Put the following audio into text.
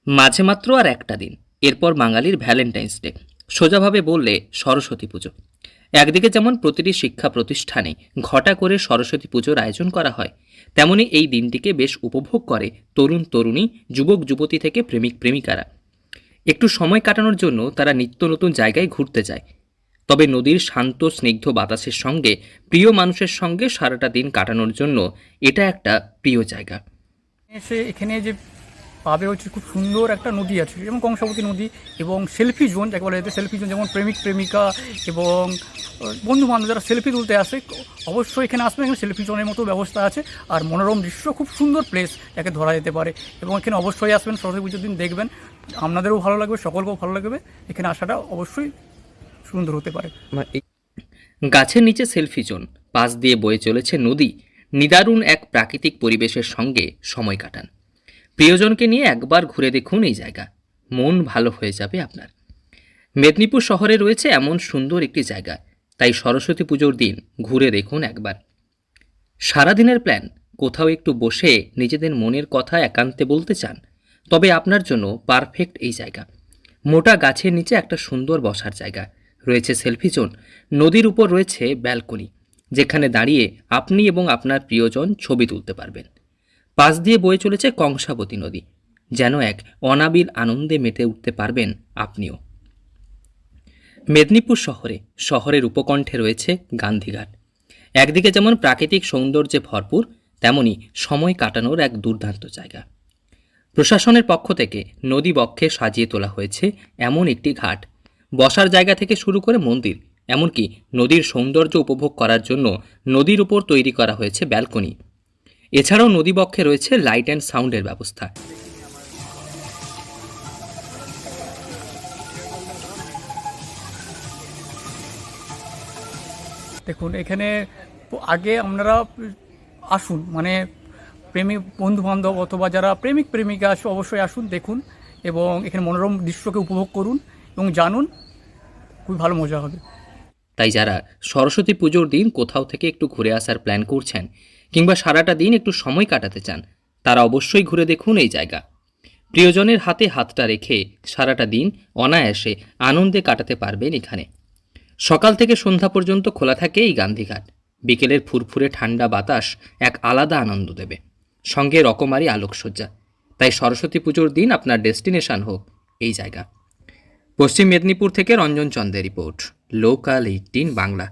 মাঝে মাত্র আর একটা দিন, এরপর বাঙালির ভ্যালেন্টাইন্স ডে। সোজাভাবে বললে সরস্বতী পুজো। একদিকে যেমন প্রতিটি শিক্ষা প্রতিষ্ঠানে ঘটা করে সরস্বতী পুজোর আয়োজন করা হয়, তেমনি এই দিনটিকে বেশ উপভোগ করে তরুণ তরুণী, যুবক যুবতী থেকে প্রেমিক প্রেমিকারা। একটু সময় কাটানোর জন্য তারা নিত্য নতুন জায়গায় ঘুরতে যায়। তবে নদীর শান্ত স্নিগ্ধ বাতাসের সঙ্গে প্রিয় মানুষের সঙ্গে সারাটা দিন কাটানোর জন্য এটা একটা প্রিয় জায়গা। এসে এখানে যে পাবে হচ্ছে খুব সুন্দর একটা নদী আছে, যেমন কংসাবতী নদী, এবং সেলফি জোন যাকে বলা যেতে, সেলফি জোন, যেমন প্রেমিক প্রেমিকা এবং বন্ধু বান্ধব যারা সেলফি তুলতে আসে অবশ্যই এখানে আসবে। এখানে সেলফি জোনের মতো ব্যবস্থা আছে, আর মনোরম দৃশ্য, খুব সুন্দর প্লেস যাকে ধরা যেতে পারে। এবং এখানে অবশ্যই আসবেন, সরস্বতী পুজোর দিন দেখবেন, আপনাদেরও ভালো লাগবে, সকলকেও ভালো লাগবে। এখানে আসাটা অবশ্যই সুন্দর হতে পারে। গাছের নিচে সেলফি জোন, পাশ দিয়ে বয়ে চলেছে নদী, নিদারুণ এক প্রাকৃতিক পরিবেশের সঙ্গে সময় কাটান। প্রিয়জনকে নিয়ে একবার ঘুরে দেখুন এই জায়গা, মন ভালো হয়ে যাবে আপনার। মেদিনীপুর শহরে রয়েছে এমন সুন্দর একটি জায়গা, তাই সরস্বতী পুজোর দিন ঘুরে দেখুন একবার। সারাদিনের প্ল্যান, কোথাও একটু বসে নিজেদের মনের কথা একান্তে বলতে চান, তবে আপনার জন্য পারফেক্ট এই জায়গা। মোটা গাছের নিচে একটা সুন্দর বসার জায়গা, রয়েছে সেলফি জোন, নদীর উপর রয়েছে ব্যালকনি, যেখানে দাঁড়িয়ে আপনি এবং আপনার প্রিয়জন ছবি তুলতে পারবেন। পাশ দিয়ে বয়ে চলেছে কংসাবতী নদী, যেন এক অনাবিল আনন্দে মেতে উঠতে পারবেন আপনিও। মেদিনীপুর শহরের উপকণ্ঠে রয়েছে গান্ধীঘাট। একদিকে যেমন প্রাকৃতিক সৌন্দর্যে ভরপুর, তেমনি সময় কাটানোর এক দুর্দান্ত জায়গা। প্রশাসনের পক্ষ থেকে নদী বক্ষে সাজিয়ে তোলা হয়েছে এমন একটি ঘাট, বসার জায়গা থেকে শুরু করে মন্দির, এমনকি নদীর সৌন্দর্য উপভোগ করার জন্য নদীর উপর তৈরি করা হয়েছে ব্যালকনি। এছাড়াও নদীবক্ষে রয়েছে লাইট অ্যান্ড সাউন্ডের ব্যবস্থা। দেখুন, এখানে আগে আপনারা আসুন, মানে প্রেমিক বন্ধু বান্ধব অথবা যারা প্রেমিক প্রেমিকা আসে অবশ্যই আসুন, দেখুন, এবং এখানে মনোরম দৃশ্যকে উপভোগ করুন এবং জানুন, খুবই ভালো মজা হবে। তাই যারা সরস্বতী পুজোর দিন কোথাও থেকে একটু ঘুরে আসার প্ল্যান করছেন, কিংবা সারাটা দিন একটু সময় কাটাতে চান, তারা অবশ্যই ঘুরে দেখুন এই জায়গা। প্রিয়জনের হাতে হাতটা রেখে সারাটা দিন অনায়াসে আনন্দে কাটাতে পারবেন এখানে। সকাল থেকে সন্ধ্যা পর্যন্ত খোলা থাকে এই গান্ধীঘাট। বিকেলের ফুরফুরে ঠান্ডা বাতাস এক আলাদা আনন্দ দেবে, সঙ্গে রকমারি আলোকসজ্জা। তাই সরস্বতী পুজোর দিন আপনার ডেস্টিনেশন হোক এই জায়গা। পশ্চিম মেদিনীপুর থেকে রঞ্জন চন্দের রিপোর্ট, লোকাল 18 বাংলা।